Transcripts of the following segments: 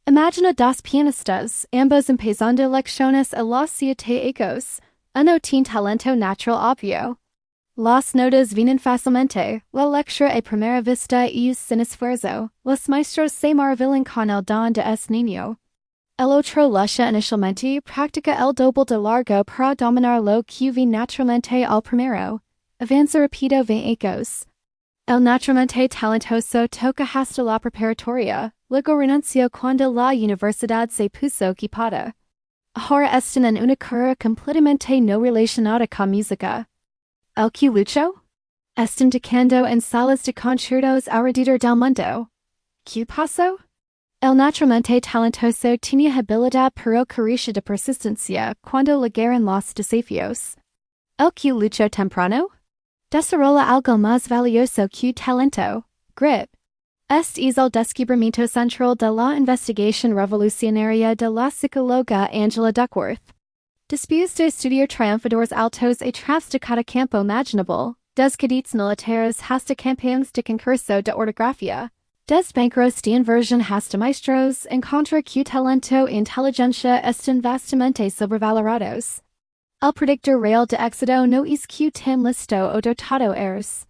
Imagina dos pianistas, ambos empezando lecciones a los 7 años. Uno tiene talento natural obvio. Las notas vienen fácilmente, la lectura a primera vista y sin esfuerzo. Los maestros se maravillan con el don de este niño. El otro lucha inicialmente, practica el doble de largo para dominar lo que vi naturalmente al primero. Avanza rápido 20 años. El naturalmente talentoso toca hasta la preparatoria, luego renunció cuando la universidad se puso ocupada. Ahora están en una carrera completamente no relacionada con música. ¿El que luchó? Están tocando en salas de conciertos alrededor del mundo. ¿Qué pasó? El naturalmente talentoso tenía habilidad pero carecia de persistencia cuando llegaron los desafíos. ¿El que luchó temprano? Desarrolla algo más valioso que talento, grit. Este es el descubrimiento central de la investigación revolucionaria de la psicóloga Angela Duckworth. Después de estudiar triunfadores altos a través de cada campo imaginable, des cadets militares hasta campeones de concurso de ortografía, des banqueros de inversión hasta maestros, encontra que talento e inteligencia están vastamente sobrevalorados. El predictor real de éxito no es que tan listo o dotado eres.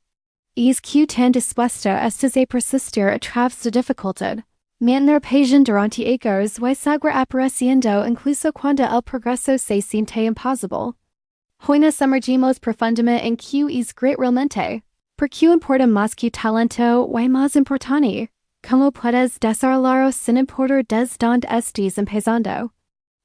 Es que tan dispuesto estás a persistir a través de dificultad. Mantener pasión durante años y seguir apareciendo incluso cuando el progreso se siente imposible. Hoy nos sumergimos profundamente en que es grit realmente. ¿Por qué importa más que talento y más importante? ¿Cómo puedes desarrollarlo sin importar desde donde estés empezando?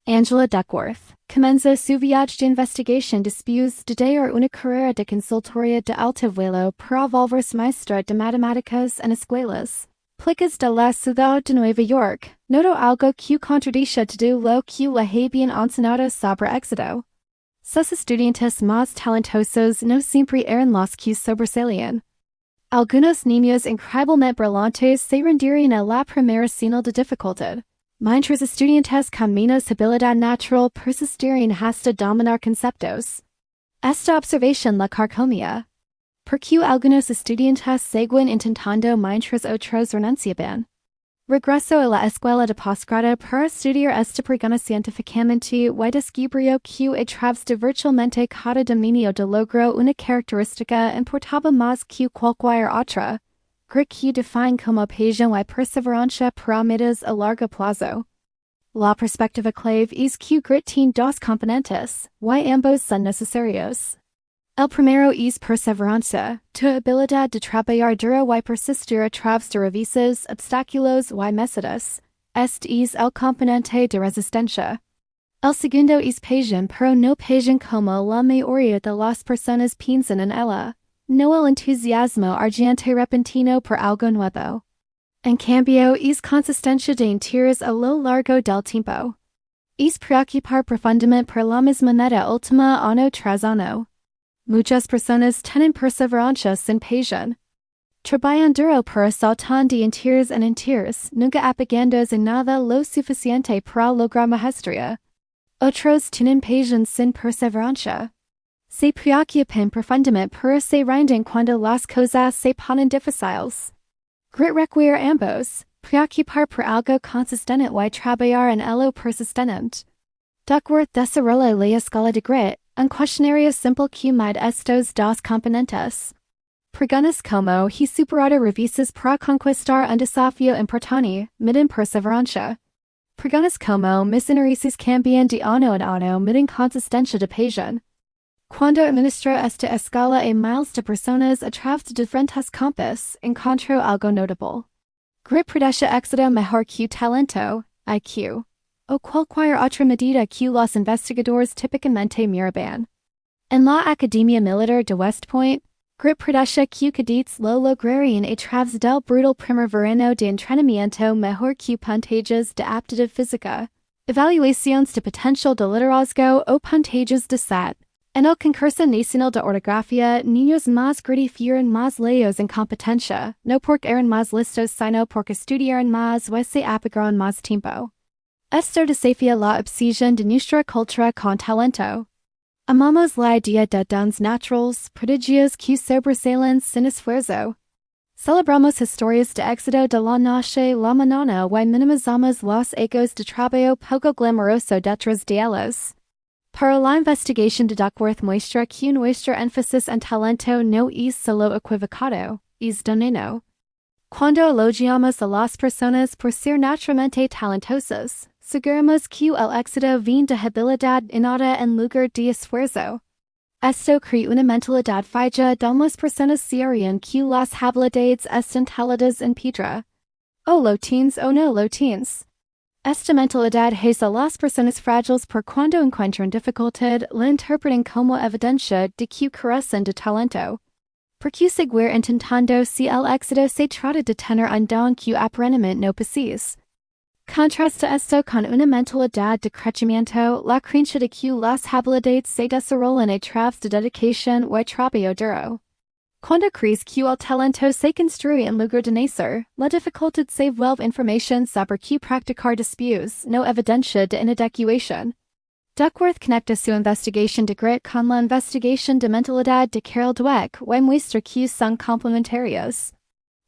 Angela Duckworth comenzó su viaje de investigación después de dar una carrera de consultoría de alto vuelo para volverse maestra de matemáticas en escuelas públicas de la ciudad de Nueva York. Notó algo que contradice todo lo que le habían enseñado sobre éxito. Sus estudiantes más talentosos no siempre eran los que sobresalían. Algunos niños increíblemente brillantes se rendieron a la primera señal de dificultad. Mientras estudiantes con menos habilidad natural persistieron hasta dominar conceptos. Esta observación la carcomía. ¿Por qué algunos estudiantes seguían intentando mientras otros renunciaban? Regresó a la escuela de posgrado para estudiar esta pregunta científicamente y descubrió que a través de virtualmente cada dominio de logro una característica importaba más que cualquier otra. Grit que define como pasión y perseverancia para metas a largo plazo. La perspectiva clave es que grit tiene dos componentes, y ambos son necesarios. El primero es perseverancia, tu habilidad de trabajar duro y persistir a través de revisos, obstáculos y mesetas. Este es el componente de resistencia. El segundo es pasión, pero no pasión como la mayoría de las personas piensan en ella. No el entusiasmo ardiente repentino por algo nuevo. En cambio, es consistencia de interés a lo largo del tiempo. Es preocupar profundamente por la misma meta última año tras año. Muchas personas tienen perseverancia sin pasión. Trabajan duro para saltar de interés en interés, nunca apagándose nada lo suficiente para lograr maestría. Otros tienen pasión sin perseverancia. Se preocupan profundamente pero se rinden cuando las cosas se ponen difíciles. Grit requiere ambos, preocupar por algo consistente y trabajar en ello persistente. Duckworth desarrolla la escala de grit, un cuestionario simple que mide estos dos componentes. Preguntas como he superado revistas para conquistar un desafío importante, miden perseverancia. Preguntas como mis intereses cambian de año en año miden consistencia de pasión. Cuando administro esta escala a miles de personas a través de diferentes campos, encuentro algo notable. Grit predice éxito mejor que talento, IQ, o cualquier otra medida que los investigadores típicamente miraban. En la Academia Militar de West Point, Grit predice que cadets lo lograrían a través del brutal primer verano de entrenamiento mejor que puntajes de aptitud física, evaluaciones de potencial de liderazgo o puntajes de SAT. En el concurso nacional de ortografía, niños más gritty fueron más leos en competencia, no porque eran más listos sino porque estudiaron más y se aplicaron más tiempo. Esto desafía la obsesión de nuestra cultura con talento. Amamos la idea de dons naturales, prodigios que sobresalen sin esfuerzo. Celebramos historias de éxito de la noche la mañana y minimizamos los ecos de trabajo poco glamoroso detrás de ellos. Para la investigación de Duckworth muestra que nuestro énfasis en talento no es solo equivocado, es dañino. Cuando elogiamos a las personas por ser naturalmente talentosas, seguramos que el éxito viene de habilidad innata en lugar de esfuerzo. Esto crea una mentalidad fija donde las personas serían que las habilidades están taladas en piedra. O lo tienes o no lo tienes. Esta mentalidad hace a las personas frágiles por cuando encuentran dificultad la interpretan como evidencia de que carecen de talento. Porque seguir intentando si el éxito se trata de tener un don que aparentemente no posees. Contrasta esto con una mentalidad de crecimiento, la creencia de que las habilidades se desarrollan a través de dedicación y trabajo duro. Cuando crees que el talento se construye en lugar de nacer, la dificultad se vuelve información sobre que practicar después, no evidencia de inadecuación. Duckworth conecta su investigación de Grit con la investigación de mentalidad de Carol Dweck y muestra que son complementarios.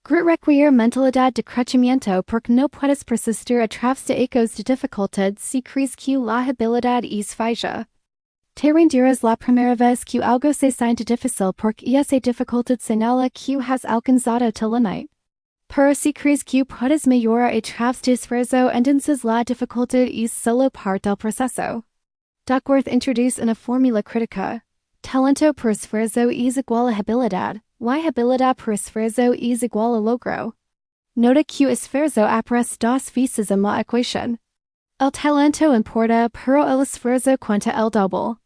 Grit requiere mentalidad de crecimiento porque no puedes persistir a través de ecos de dificultad si crees que la habilidad es falla. Te rendirás la primera vez que algo se siente difícil porque esa dificultad señala que has alcanzado tu límite. Pero si crees que puedes mejorar a través de esfuerzo, entonces la dificultad es solo parte del proceso. Duckworth introduce una fórmula crítica. Talento por esfuerzo es igual a habilidad, y habilidad por esfuerzo es igual a logro. Nota que esfuerzo aparece dos veces en la ecuación. El talento importa, pero el esfuerzo cuenta el doble.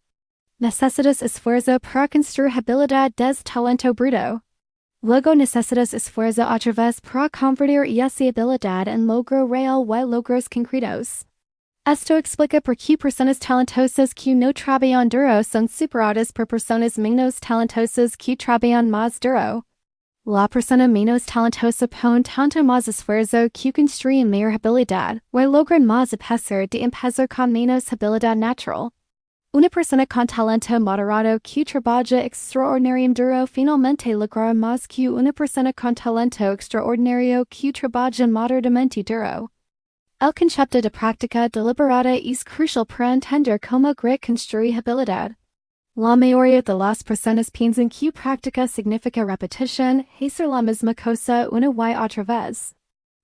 Necesitas esfuerzo para construir habilidad des talento bruto. Luego necesitas esfuerzo otra vez para convertir esa habilidad en logro real y logros concretos. Esto explica por qué personas talentosas que no trabajan duro son superadas por personas menos talentosas que trabajan más duro. La persona menos talentosa pone tanto más esfuerzo que construyen mayor habilidad, y logran más a pesar de empezar con menos habilidad natural. Una persona con talento moderado que trabaja extraordinariamente duro finalmente logrará más que una persona con talento extraordinario que trabaja moderadamente duro. El concepto de práctica deliberada es crucial para entender cómo Grit construye habilidad. La mayoría de las personas piensan que práctica significa repetición, hacer la misma cosa una y otra vez.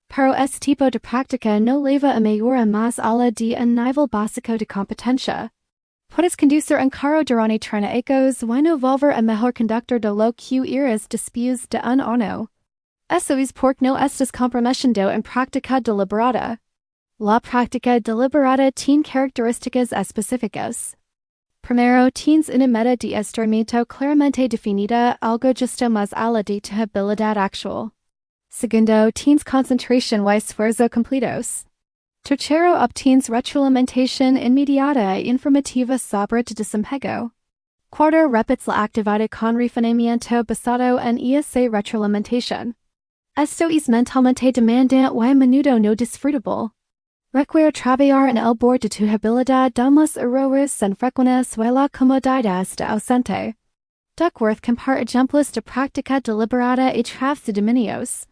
Pero este tipo de práctica no lleva a mejorar más allá de un nivel básico de competencia. Puedes conducir un carro durante 30 años y no volver a mejor conductor de lo que eres después de un año. Eso es porque no estás comprometido en práctica deliberada. La práctica deliberada tiene características específicas. Primero, tienes una meta de estiramiento claramente definida, algo justo más allá de tu habilidad actual. Segundo, tienes concentración y esfuerzo completos. Tercero, obtienes retroalimentación inmediata e informativa sobre tu desempeño. Cuarto, repites la actividad con refinamiento basado en esa retroalimentación. Esto es mentalmente demandante y a menudo no disfrutable. Requiere trabajar en el borde de tu habilidad donde los errores son frecuentes y la comodidad está ausente. Duckworth compara ejemplos de práctica deliberada a través de dominios.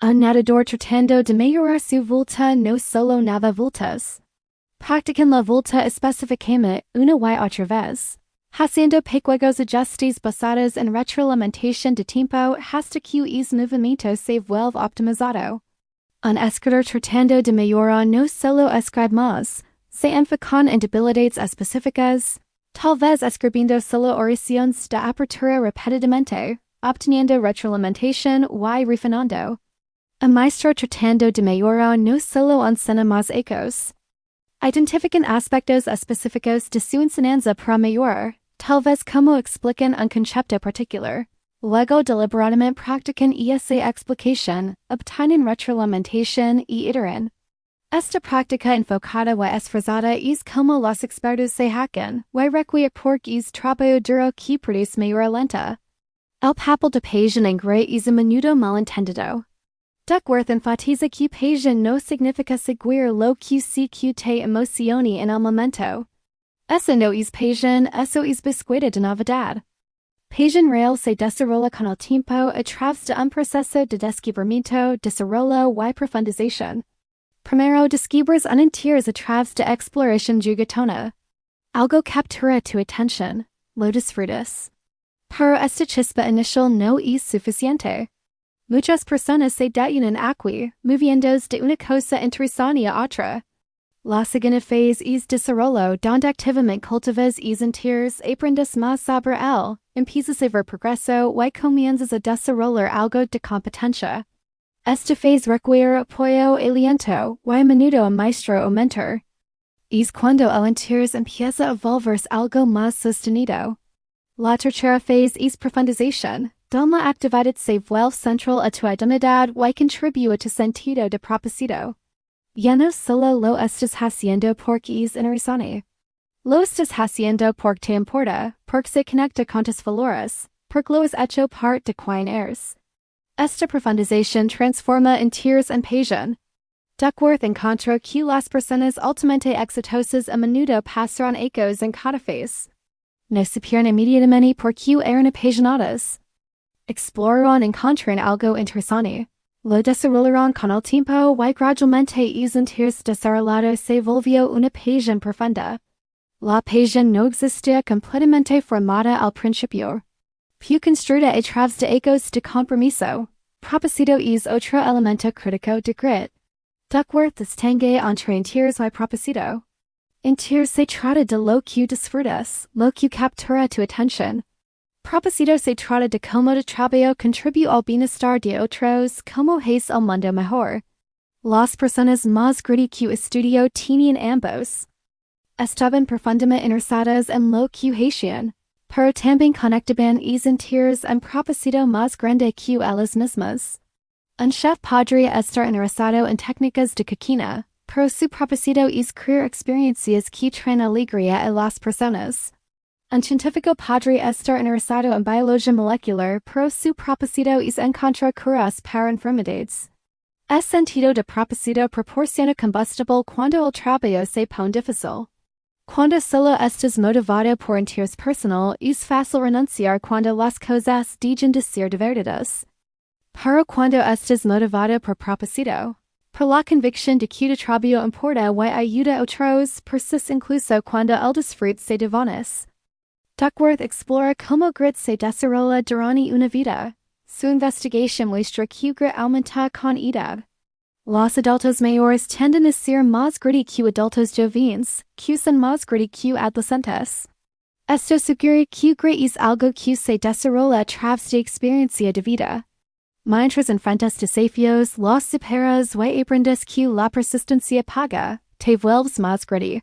Un nadador tratando de mejorar su vuelta no solo nada vueltas. Practican la vuelta específicamente una y otra vez. Haciendo pequeños ajustes basados en retroalimentación de tiempo hasta que el movimiento se vuelve optimizado. Un escritor tratando de mejorar no solo escribe más, se enfocan en habilidades específicas, tal vez escribiendo solo oraciones de apertura repetidamente, obteniendo retroalimentación y refinando. Un maestro tratando de mejorar no solo enseña más ecos. Identifican aspectos específicos de su enseñanza para mejorar, tal vez como explican un concepto particular. Luego deliberadamente practican esa explicación, obtienen retroalimentación y iteran. Esta práctica enfocada y esforzada es como los expertos se hacen, y requiere porque es trabajo duro que produce mejora lenta. El papel de pasión en Grit es a menudo malentendido. Duckworth enfatiza que pasión no significa seguir lo que sí que te emociona en el momento. Eso no es pasión, eso es búsqueda de novedad. Pasión real se desarrolla con el tiempo a través de un proceso de descubrimiento, desarrollo y profundización. Primero descubres un interés a través de exploración juguetona. Algo captura tu atención, lo disfrutas. Pero esta chispa inicial no es suficiente. Muchas personas se detienen aquí, moviéndose de una cosa interesante a otra. La segunda fase es desarrollo donde activamente cultivas es interés, aprendes más sobre él, empiezas a ver progreso y comienzas a desarrollar algo de competencia. Esta fase requiere apoyo, aliento, y a menudo un maestro o mentor. Es cuando el interés empieza a volverse algo más sostenido. La tercera fase es profundización, donde la actividad se vuelve central a tu identidad y contribuye a tu sentido de propósito. Ya no solo lo estás haciendo porque es interesante. Lo estás haciendo porque te importa, porque se conecta con tus valores, porque lo has hecho parte de quien eres. Esta profundización transforma interés en pasión. Duckworth encontró que las personas altamente exitosas a menudo pasaron ecos en cada fase. No supieron inmediatamente por qué eran apasionadas. Exploraron encontraron algo interesante. Lo desarrollaron con el tiempo y gradualmente es interés desarrollado se volvió una pasión profunda. La pasión no existía completamente formada al principio. Fue construida a través de ecos de compromiso. Propósito es otro elemento crítico de Grit. Duckworth distingue entre interés y propósito. Interés se trata de lo que disfrutas, lo que captura tu atención. Propósito se trata de cómo tu trabajo contribuye al bienestar de otros, cómo es el mundo mejor. Las personas más gritty que estudio tienen ambos. Estaban profundamente interesadas en lo que hacían, pero también conectaban es interés en propósito más grande que ellas mismas. Un chef podría estar interesado en técnicas de cocina, pero su propósito es crear experiencias que traen alegría a las personas. Un científico podría estar interesado en biología molecular, pero su propósito es encontrar curas para enfermedades. El sentido de propósito proporciona combustible cuando el trabajo se pone difícil. Cuando solo estás motivado por interés personal, es fácil renunciar cuando las cosas dejan de ser divertidas. Pero cuando estás motivado por propósito, por la convicción de que tu trabajo importa y ayuda a otros, persiste incluso cuando el disfrute se desvanece. Duckworth explora cómo Grit se desarrolla durante una vida. Su investigación muestra que Grit aumenta con edad. Los adultos mayores tienden a ser más gritty que adultos jóvenes, que son más gritty que adolescentes. Esto sugiere que Grit es algo que se desarrolla a través de experiencia de vida. Mientras enfrentas desafíos, los superas y aprendes que la persistencia paga, te vuelves más gritty.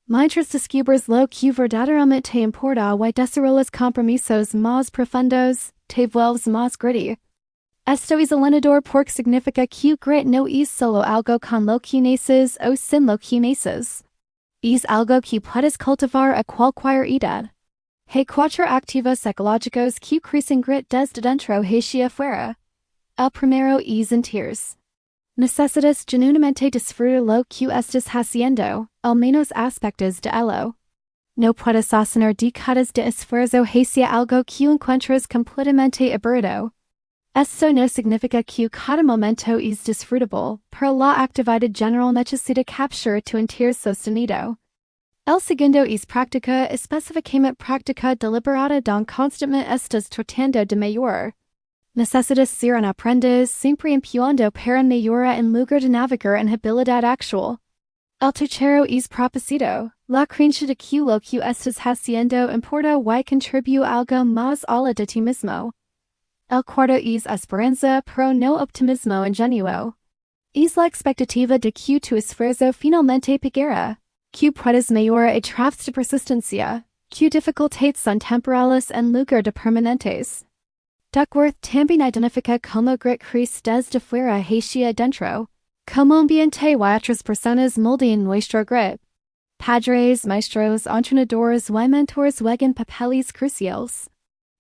Mientras descubres lo que verdaderamente te importa y desarrollas compromisos más profundos, te vuelves más gritty. Esto es alentador porque significa que Grit no es solo algo con lo que naces o sin lo que naces. Es algo que puedes cultivar a cualquier edad. Hay cuatro activos psicológicos que crecen Grit desde dentro hacia afuera. El primero es interés. Necesitas genuinamente disfrutar lo que estás haciendo, al menos aspectos de ello. No puedes sostener décadas de esfuerzo hacia algo que encuentras completamente aburrido. Esto no significa que cada momento es disfrutable, pero la actividad general necesita capturar tu interés sostenido. El segundo es práctica, específicamente práctica deliberada donde constantemente estás tratando de mejorar. Necesitas ser un aprendiz, siempre empeñando para mejorar en lugar de navegar en habilidad actual. El tercero es propósito, la creencia de que lo que estás haciendo importa y contribuye algo más allá de ti mismo. El cuarto es esperanza, pero no optimismo ingenuo. Es la expectativa de que tu esfuerzo finalmente pagará, que puedes mejorar a través de persistencia, que dificultades son temporales en lugar de permanentes. Duckworth también identifica cómo Grit crece desde fuera hacia dentro, cómo ambiente y otras personas moldean nuestro Grit. Padres, maestros, entrenadores y mentores juegan papeles cruciales.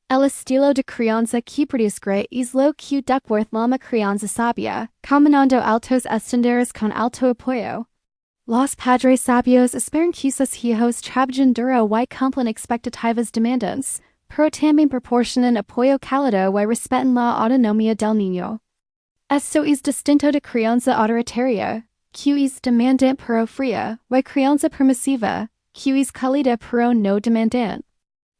El estilo de crianza que produce Grit es lo que Duckworth llama crianza sabia, combinando altos estándares con alto apoyo. Los padres sabios esperan que sus hijos trabajen duro y cumplan expectativas demandantes, pero también proporcionan apoyo cálido y respetan la autonomía del niño. Esto es distinto de crianza autoritaria, que es demandante pero fría, y crianza permisiva, que es cálida pero no demandante.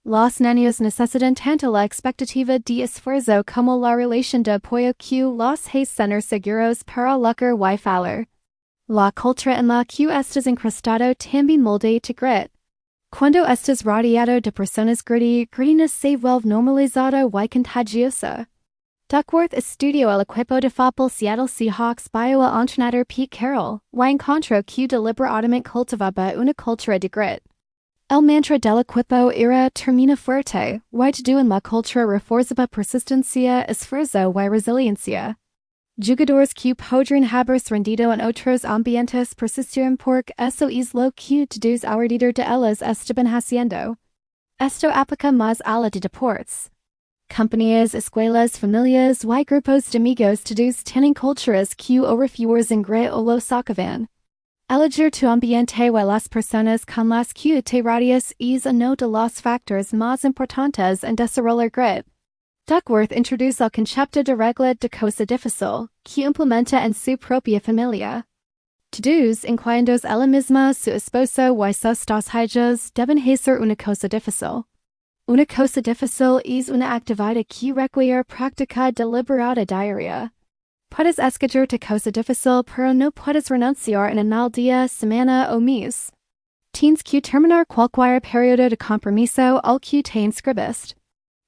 Los niños necesitan tanto la expectativa de esfuerzo como la relación de apoyo que los hace sentir seguros para lograr y fallar. La cultura en la que estás incrustado también molde tu grit. Cuando estás rodeado de personas grittiness se vuelve normalizado y contagiosa. Duckworth estudió el equipo de fútbol Seattle Seahawks bio el entrenador Pete Carroll, y encontró que deliberadamente cultivaba una cultura de grit. El mantra del equipo era termina fuerte, y todo en la cultura reforzaba persistencia, esfuerzo y resiliencia. Jugadores que podrían haberse rendido en otros ambientes persistieron porque eso es lo que todos alrededor de ellos estaban haciendo. Esto aplica más a la de deportes. Compañías, escuelas, familias y grupos de amigos todos tienen culturas que o refuerzan grit o lo socavan. Elegir tu ambiente y las personas con las que te rodeas es uno de los factores más importantes en desarrollar grit. Duckworth introduce el concepto de regla de cosa difícil, que implementa en su propia familia. Todos, incluyendo ella misma, su esposo y sus dos hijas, deben hacer una cosa difícil. Una cosa difícil es una actividad que requiere práctica deliberada diaria. Puedes escoger tu cosa difícil, pero no puedes renunciar en el día, semana o mes. Tienes que terminar cualquier periodo de compromiso al que te inscribiste.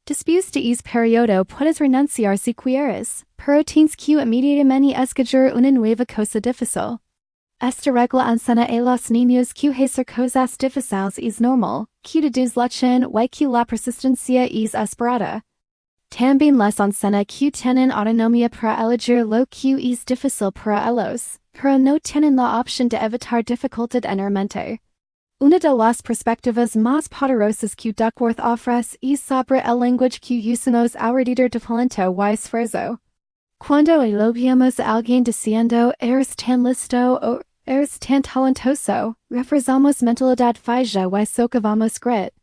Después de ese periodo puedes renunciar si quieres, pero tienes que inmediatamente escoger una nueva cosa difícil. Esta regla enseña a los niños que hacer cosas difíciles es normal, que todos luchan y que la persistencia es esperada. También les enseña que tienen autonomía para elegir lo que es difícil para ellos, pero no tienen la opción de evitar dificultad en el mente. Una de las perspectivas más poderosas que Duckworth ofrece es sobre el lenguaje que usamos alrededor de talento y esfuerzo. Cuando elogiamos a alguien diciendo eres tan listo o eres tan talentoso, reforzamos mentalidad fija y socavamos grit.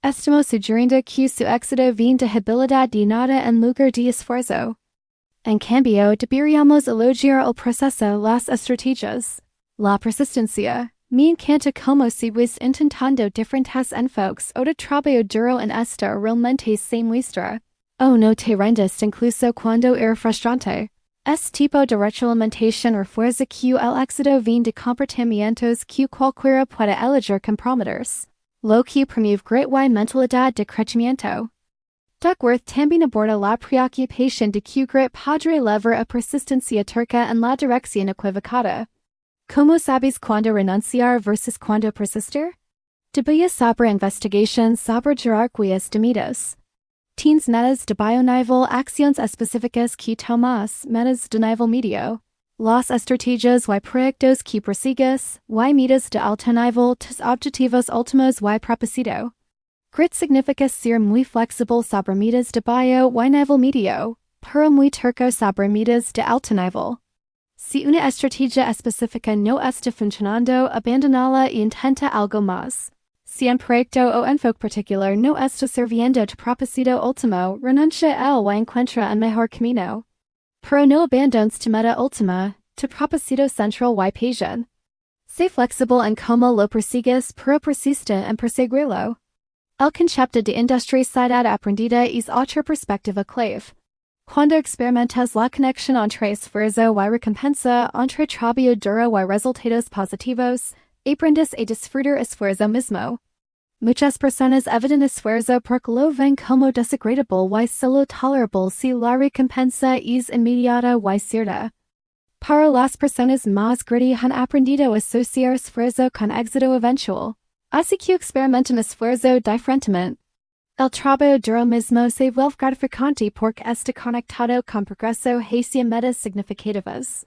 Estamos sugiriendo que su éxito viene de habilidad de nada en lugar de esfuerzo. En cambio, deberíamos elogiar el proceso, las estrategias, la persistencia. Me encanta cómo sigues intentando diferentes enfoques o de trabajo duro en esto realmente se muestra. O no te rendes incluso cuando era frustrante. Este tipo de retroalimentación refuerza que el éxito viene de comportamientos que cualquiera puede elegir comprometerse, lo que promueve grit y mentalidad de crecimiento. Duckworth también aborda la preocupación de que grit podría llevar a persistencia terca en la dirección equivocada. ¿Cómo sabes cuándo renunciar versus cuándo persistir? Debía sobre investigación sobre jerarquías de metas. Tienes metas de bajo nivel, acciones específicas que tomas, metas de nivel medio. Las estrategias y proyectos que persigues, y metas de alto nivel, tus objetivos últimos y propósito. Grit significa ser muy flexible sobre metas de bajo y nivel medio, pero muy terco sobre metas de alto nivel. Si una estrategia específica no está funcionando, abandonala y intenta algo más. Si un proyecto o enfoque particular no está sirviendo tu propósito último, renuncia a él y encuentra un mejor camino. Pero no abandones tu meta última, tu propósito central y pasión. Sé flexible en cómo lo persigues, pero persiste en perseguirlo. El concepto de industricidad aprendida es otra perspectiva clave. Cuando experimentas la conexión entre esfuerzo y recompensa, entre trabajo duro y resultados positivos, aprendes a disfrutar esfuerzo mismo. Muchas personas evitan esfuerzo porque lo ven como desagradable y solo tolerable si la recompensa es inmediata y cierta. Para las personas más gritty han aprendido a asociar esfuerzo con éxito eventual, así que experimentan esfuerzo diferentemente. El trabajo duro mismo se vuelve gratificante porque está conectado con progreso hacia metas significativas.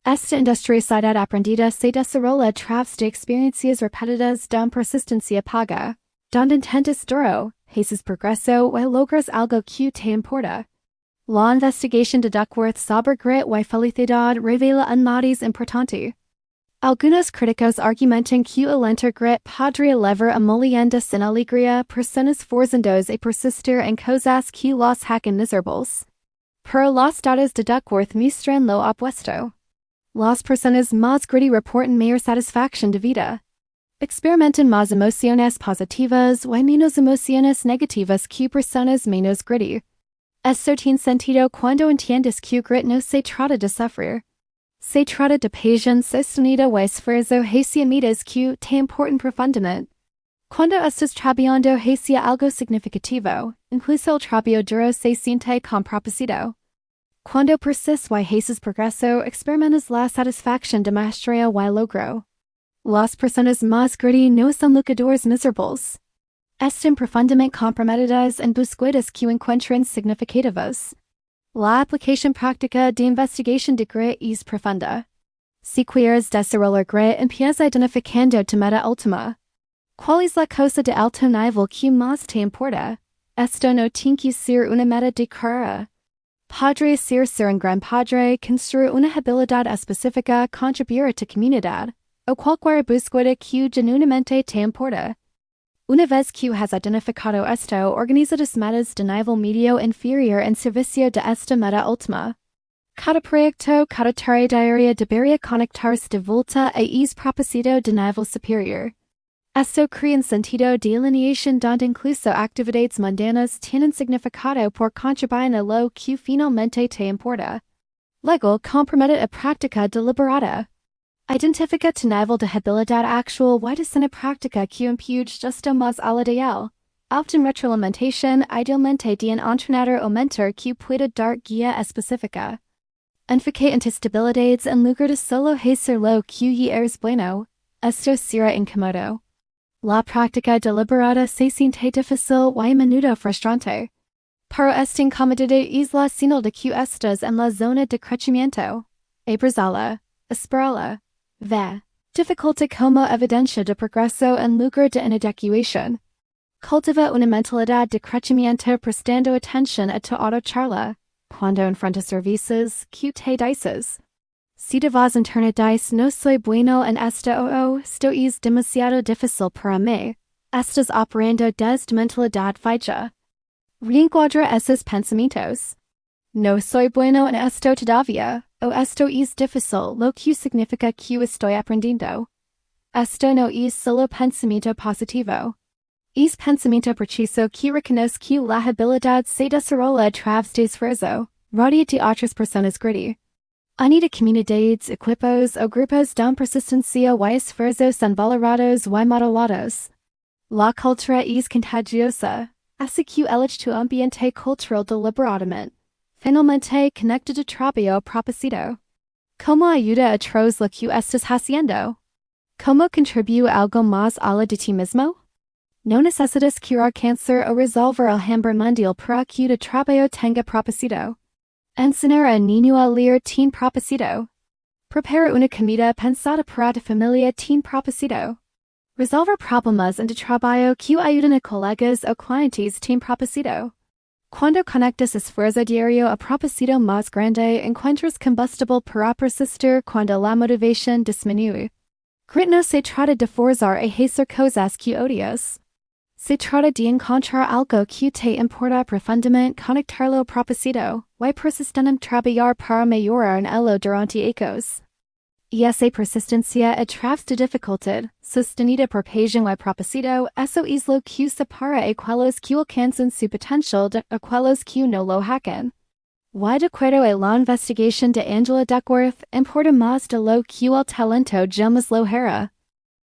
Esta industricidad aprendida se desarrolla a través de experiencias repetidas de persistencia paga, donde intentas duro, haces progreso y logras algo que te importa. La investigación de Duckworth sobre grit y felicidad revela un matiz importante. Algunos críticos argumentan que el lento grit podría levar a molienda sin alegría personas forzandos a persistir en cosas que los hacen miserables. Pero los datos de Duckworth muestran lo opuesto. Las personas más gritty reportan mayor satisfacción de vida. Experimentan más emociones positivas y menos emociones negativas que personas menos gritty. Esto tiene sentido cuando entiendes que grit no se trata de sufrir. Se trata de pasión sostenido y esfuerzo hacia metas que te importan profundamente. Cuando estás trabajando hacia algo significativo, incluso el trabajo duro se siente con propósito. Cuando persistes y haces progreso, experimentas la satisfacción de maestría y logro. Las personas más gritty no son luchadores miserables. Están profundamente comprometidas en búsquedas que encuentran significativas. La aplicación práctica de investigación de grit es profunda. Si quieres desarrollar grit, empieza identificando tu meta última. ¿Cuál es la cosa de alto nivel que más te importa? Esto no tiene que ser una meta de carrera. Podría ser un gran padre, construir una habilidad específica, contribuir a tu comunidad, o cualquier búsqueda que genuinamente te importa. Una vez que has identificado esto, organiza tus metas de nivel medio inferior en servicio de esta meta última. Cada proyecto, cada tarea diaria debería conectarse de vuelta a ese propósito de nivel superior. Esto crea un sentido de alineación donde incluso actividades mundanas tienen significado por contribuir a lo que finalmente te importa. Luego, compromete a práctica deliberada. Identifica tu nivel de habilidad actual y diseña práctica que empuje justo más al ideal. Obtén retroalimentación idealmente de un entrenador o mentor que pueda dar guía específica. Enfoque en tus debilidades en lugar de solo hacer lo que ya eres bueno. Esto será incómodo. La práctica deliberada se siente difícil y a menudo frustrante. Pero esta incomodidad es la señal de que estás en la zona de crecimiento. Abrazala, esperala. Ve. Dificulta como evidencia de progreso en lugar de inadecuación. Cultiva una mentalidad de crecimiento prestando atención a tu autocharla. Cuando enfrentas servicios, que te dices. Si de voz interna dice no soy bueno en esto o esto es demasiado difícil para mí, estás operando desde mentalidad falla. Reencuadra esos pensamientos. No soy bueno en esto todavía, o esto es difícil, lo que significa que estoy aprendiendo. Esto no es solo pensamiento positivo. Es pensamiento preciso que reconoce que la habilidad se desarrolla a través de esfuerzo, rodeado de otras personas gritty. Unida comunidades, equipos o grupos de persistencia y esfuerzo son valorados y modelados. La cultura es contagiosa, así que elige tu ambiente cultural deliberadamente. Finalmente, conecta tu trabajo a propósito. ¿Cómo ayuda a otros lo que estás haciendo? ¿Cómo contribuye algo más a la de ti mismo? No necesitas curar cáncer o resolver el hambre mundial para que tu trabajo tenga propósito. Enseñar a niño a leer tiene propósito. Prepara una comida pensada para tu familia tiene propósito. Resolver problemas en tu trabajo que ayudan a colegas o clientes tiene propósito. Cuando conectas esfuerzo diario a propósito más grande, encuentras combustible para persistir cuando la motivación disminuye. Grit no se trata de forzar a hacer cosas que odias. Se trata de encontrar algo que te importa profundamente, conectarlo a propósito, y persistent trabajar para mejorar en ello durante años. Y esa persistencia a través de dificultad, sostenida por pasión y propósito, eso es lo que separa a aquellos que alcanzan su potencial de aquellos que no lo hacen. Y de acuerdo a la investigación de Angela Duckworth, importa más de lo que el talento jamás lo hará.